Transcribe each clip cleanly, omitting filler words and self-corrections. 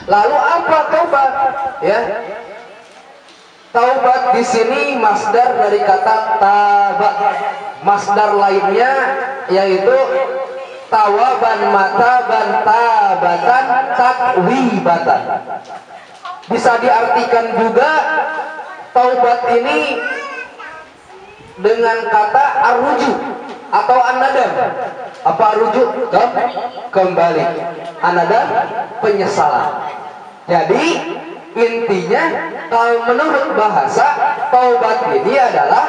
Lalu apa taubat? Ya. Taubat di sini masdar dari kata taba. Masdar lainnya yaitu tawaban mataban tabatan takwibatan. Bisa diartikan juga taubat ini dengan kata arruju atau an-nadam. Apa arruju? Kembali. An-nadam penyesalan. Jadi intinya kalau menurut bahasa taubat ini adalah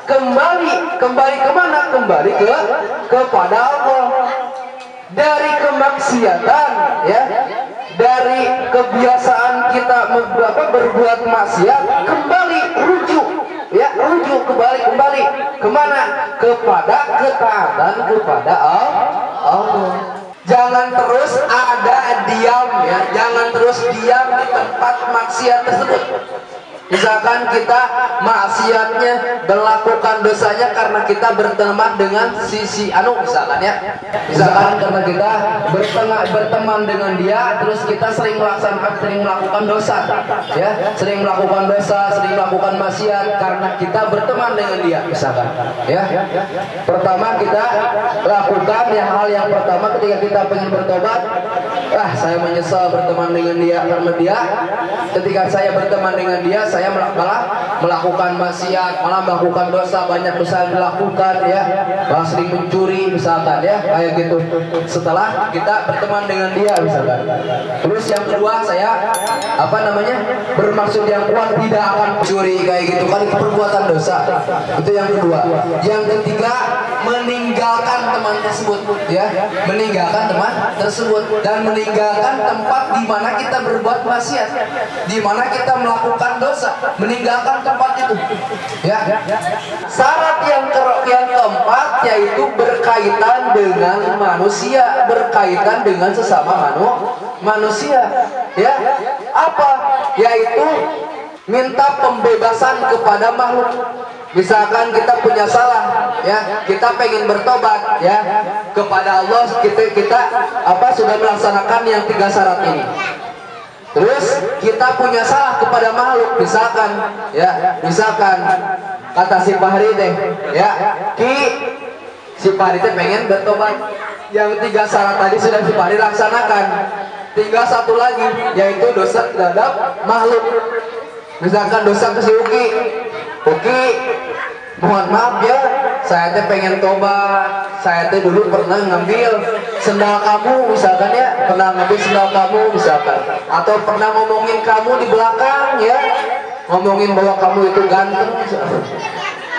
kembali kemana? Kembali kepada Allah dari kemaksiatan, ya, dari kebiasaan kita berbuat maksiat, kembali rujuk, ya, rujuk kembali kemana? Kepada ketaatan kepada Allah. Jangan terus ada diam, ya, jangan terus diam di tempat maksiat tersebut. Misalkan kita maksiatnya melakukan dosanya karena kita berteman dengan sisi misalkan ya, misalkan karena kita berteman dengan dia, terus kita sering melakukan dosa, ya, sering melakukan maksiat karena kita berteman dengan dia, misalkan, ya. Pertama kita lakukan hal yang pertama ketika kita pengen bertobat, saya menyesal berteman dengan dia karena dia, ketika saya berteman dengan dia, saya malah melakukan maksiat, malah melakukan dosa, banyak dosa yang dilakukan, ya, malah sering mencuri, misalkan, ya, kayak gitu. Setelah kita berteman dengan dia, misalkan. Terus yang kedua, saya bermaksud yang kuat tidak akan mencuri, kayak gitu kan, itu perbuatan dosa. Itu yang kedua. Yang ketiga, meninggalkan teman tersebut, ya, meninggalkan teman tersebut dan meninggalkan tempat di mana kita berbuat maksiat, di mana kita melakukan dosa, meninggalkan tempat itu, ya. Syarat yang keempat yaitu berkaitan dengan manusia, berkaitan dengan sesama manusia, ya. Apa? Yaitu minta pembebasan kepada makhluk. Misalkan kita punya salah, ya, kita pengen bertobat, ya, kepada Allah, kita sudah melaksanakan yang 3 syarat ini. Terus kita punya salah kepada makhluk, misalkan kata si Fahri teh, ya, si Fahri teh pengen bertobat, yang 3 syarat tadi sudah si Fahri laksanakan, tinggal satu lagi yaitu dosa terhadap makhluk. Misalkan dosa ke si Uki, mohon maaf ya, saya teh pengen tobat, saya teh dulu pernah ngambil sendal kamu, misalkan, ya, pernah ngambil sendal kamu, misalkan, atau pernah ngomongin kamu di belakang, ya, ngomongin bahwa kamu itu ganteng,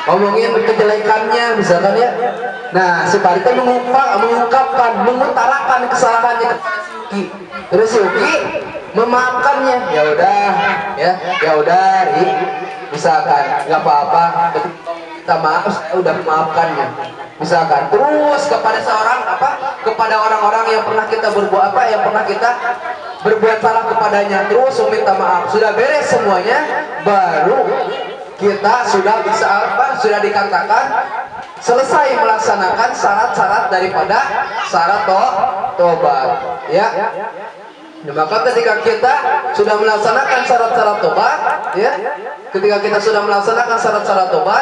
ngomongin kejelekannya, misalkan, ya. Nah, si Parita mengutarakan kesalahannya ke Uki, terus si Uki memaafkannya, ya udah, misalkan, nggak apa-apa, kita maaf, saya udah memaafkannya, misalkan. Terus kepada orang-orang yang pernah kita berbuat salah kepadanya, terus meminta maaf, sudah beres semuanya, baru kita sudah dikatakan selesai melaksanakan syarat-syarat daripada syarat tobat, ya. Nah, maka ketika kita sudah melaksanakan syarat-syarat tobat, ya, ketika kita sudah melaksanakan syarat-syarat tobat,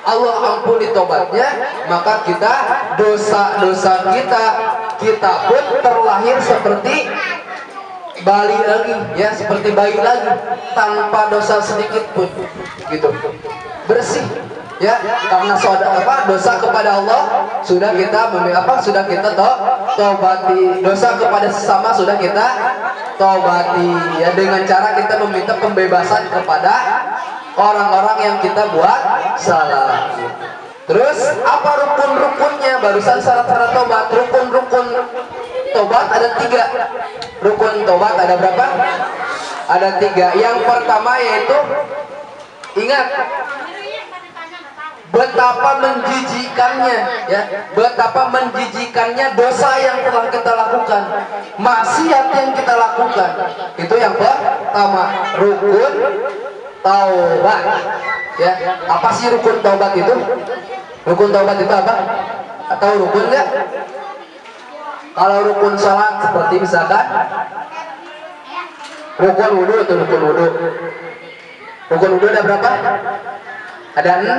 Allah ampuni tobatnya, maka kita dosa-dosa kita pun terlahir seperti bayi lagi, ya, seperti bayi lagi, tanpa dosa sedikit pun, gitu, bersih, ya, karena dosa kepada Allah sudah kita tobati, dosa kepada sesama sudah kita tobati, ya, dengan cara kita meminta pembebasan kepada orang-orang yang kita buat salah. Terus apa rukun-rukunnya? Barusan syarat-syarat tobat, rukun-rukun tobat ada 3. Rukun tobat ada berapa? Ada 3. Yang pertama yaitu, ingat, betapa menjijikannya, ya, betapa menjijikannya dosa yang telah kita lakukan, maksiat yang kita lakukan. Itu yang pertama, rukun taubat, ya. Apa sih rukun taubat itu? Rukun taubat itu apa? Atau rukun enggak? Kalau rukun sholat seperti misalkan Rukun wudu itu rukun wudu. Rukun wudu ada berapa? Ada 6.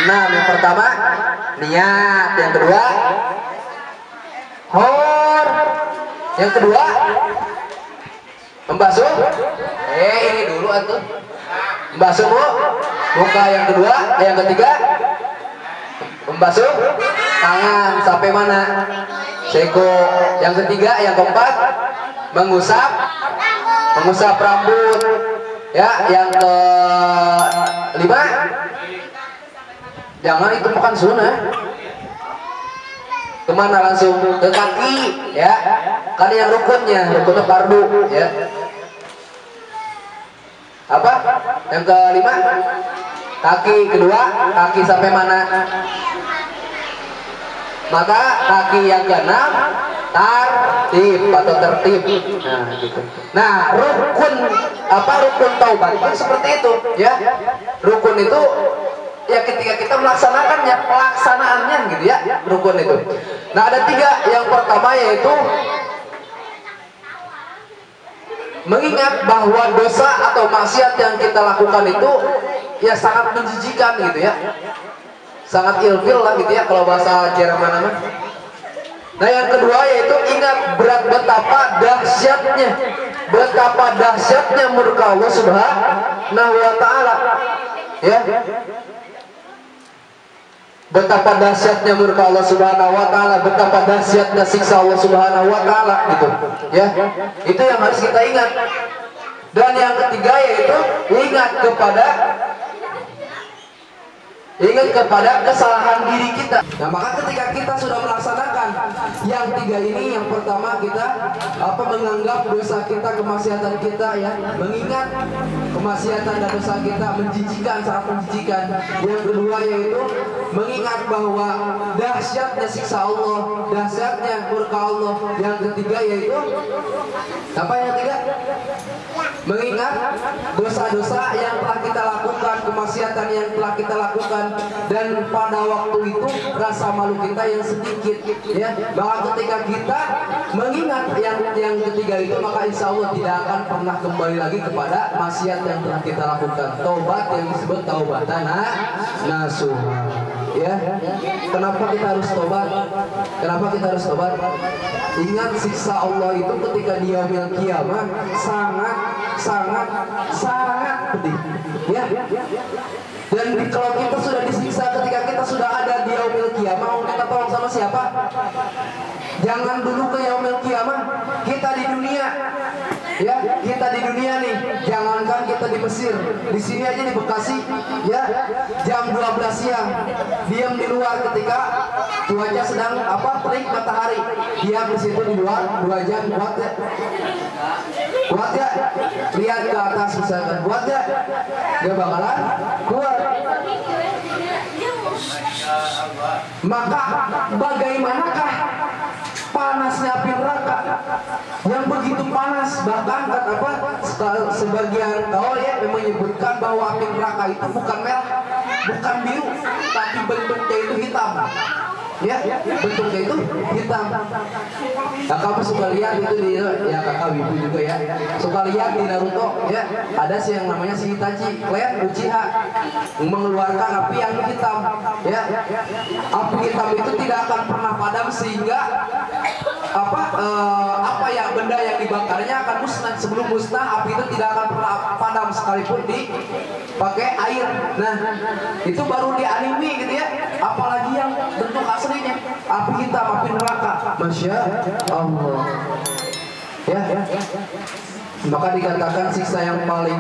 Yang pertama niat, yang kedua hor, yang kedua membasuh. Ini dulu atuh. Membasuh muka, yang kedua, yang ketiga membasuh tangan sampai mana? Seko. Yang ketiga, yang keempat mengusap rambut. Ya, yang kelima jangan itu bukan sunnah. Kemana langsung ke kaki ya? Kan yang rukunnya fardu ya. Apa? Yang kelima kaki, kedua kaki sampai mana? Maka kaki yang keenam tartib atau tertib. Nah, gitu. Nah, rukun taubat kan seperti itu, ya. Rukun itu ya ketika kita melaksanakannya, pelaksanaannya gitu ya, rukun itu. Nah, ada 3. Yang pertama yaitu mengingat bahwa dosa atau maksiat yang kita lakukan itu ya sangat menjijikan gitu ya. Sangat ilfil lah gitu ya kalau bahasa Jerman nama. Nah, yang kedua yaitu ingat betapa dahsyatnya murka Allah Subhanahu wa taala. Ya. Betapa dahsyatnya murka Allah Subhanahu wa taala, betapa dahsyatnya siksa Allah Subhanahu wa taala gitu. Ya. Itu yang harus kita ingat. Dan yang ketiga yaitu ingat kepada kesalahan diri kita. Nah, maka ketika kita sudah melaksanakan yang 3 ini, yang pertama kita menganggap dosa kita, kemaksiatan kita ya, mengingat kemaksiatan dan dosa kita menjijikan, sangat menjijikan. Yang kedua yaitu mengingat bahwa dahsyatnya siksa Allah, dahsyatnya murka Allah. Yang ketiga yaitu apa yang ketiga? Mengingat dosa-dosa yang telah kita lakukan, kemaksiatan yang telah kita lakukan, dan pada waktu itu rasa malu kita yang sedikit ya. Maka ketika kita mengingat yang ketiga itu, maka insya Allah tidak akan pernah kembali lagi kepada maksiat yang telah kita lakukan. Taubat yang disebut taubatan nasuha ya. Kenapa kita harus tobat? Ingat siksa Allah itu ketika di yaumil qiyamah sangat pedih ya. Dan kalau kita sudah disiksa ketika kita sudah ada di yaumil qiyamah, mau kita tolong sama siapa? Jangan dulu ke yaumil qiyamah, kita di dunia. Ya, kita di dunia nih, jangankan kita di Mesir, di sini aja di Bekasi, ya, jam 12 siang, diam di luar ketika cuaca sedang terik matahari, diam di situ di luar 2 jam, kuat ya, lihat ke atas misalkan, kuat ya, gak bakalan kuat. Maka bagaimanakah panasnya api neraka yang begitu panas, bahkan sebagian kaul ya menyebutkan bahwa api neraka itu bukan merah, bukan biru, tapi bentuknya itu hitam. Ya, bentuknya itu hitam. Nah, kamu suka lihat itu di ya kakak Wibu juga ya, suka lihat di Naruto ya, ada sih yang namanya si Itachi, lihat Uchiha mengeluarkan api yang hitam ya. Api hitam itu tidak akan pernah padam sehingga benda yang dibakarnya akan musnah. Sebelum musnah, api itu tidak akan pernah padam sekalipun dipakai air. Nah, itu baru di anime gitu ya. Apalagi yang bentuk aslinya api hitam, api neraka. Masya Allah. Ya. Maka dikatakan siksa yang paling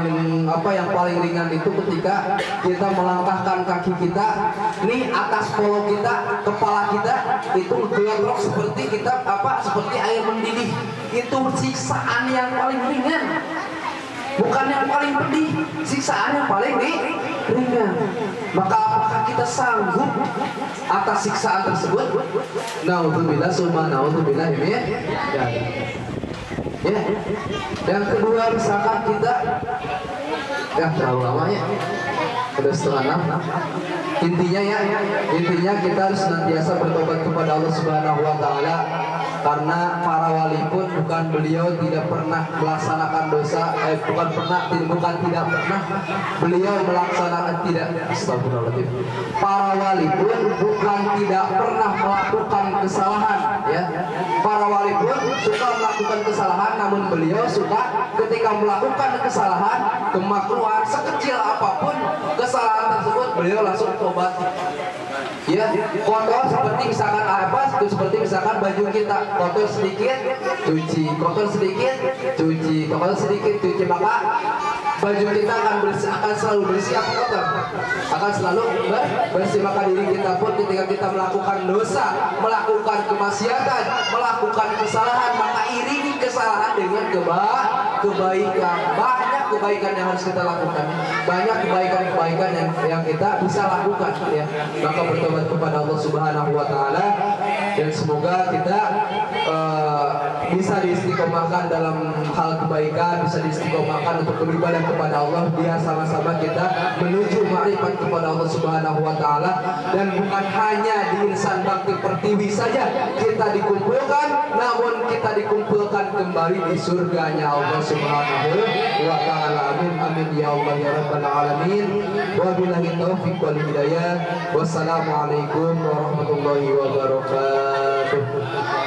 ringan itu ketika kita melangkahkan kaki kita nih atas polo kita, kepala kita itu gelorok seperti air mendidih. Itu siksaan yang paling ringan, bukan yang paling pedih, siksaan yang paling ringan. Maka apakah kita sanggup atas siksaan tersebut? Naudzubillah summa naudzubillah ya. Ya. Yang kedua, misalkan kita terlalu lama ya, udah 5:30. Intinya kita harus senantiasa bertobat kepada Allah Subhanahu wa taala karena para wali pun bukan beliau tidak pernah melaksanakan dosa, bukan tidak pernah beliau melaksanakan tidak, astagfirullahaladzim, para wali pun bukan tidak pernah melakukan kesalahan, ya. Para wali pun suka melakukan kesalahan, namun beliau suka ketika melakukan kesalahan, kemakruhan sekecil apapun kesalahan tersebut beliau langsung tobat. Ya, kotor seperti misalkan apa? Seperti misalkan baju kita kotor sedikit, cuci, kotor sedikit, cuci, kotor sedikit, cuci, maka baju kita akan selalu bersih apa kotor? Akan selalu bersih. Maka diri kita pun ketika kita melakukan dosa, melakukan kemaksiatan, melakukan kesalahan, maka iringi kesalahan dengan kebaikan. Banyak kebaikan yang harus kita lakukan, banyak kebaikan-kebaikan yang kita bisa lakukan, ya. Maka bertobat kepada Allah Subhanahu wa taala, dan semoga kita bisa diistiqomahkan dalam hal kebaikan, bisa diistiqomahkan untuk beribadah kepada Allah, biar sama-sama kita menuju makrifat kepada Allah Subhanahu wa taala. Dan bukan hanya di Insan Bakti Pertiwi saja kita dikumpulkan, namun kita dikumpulkan kembali di surganya Allah Subhanahu wa taala. Amin amin ya Allah ya rabbal alamin. Wabillahi taufiq wal hidayah. Wassalamualaikum warahmatullahi wabarakatuh.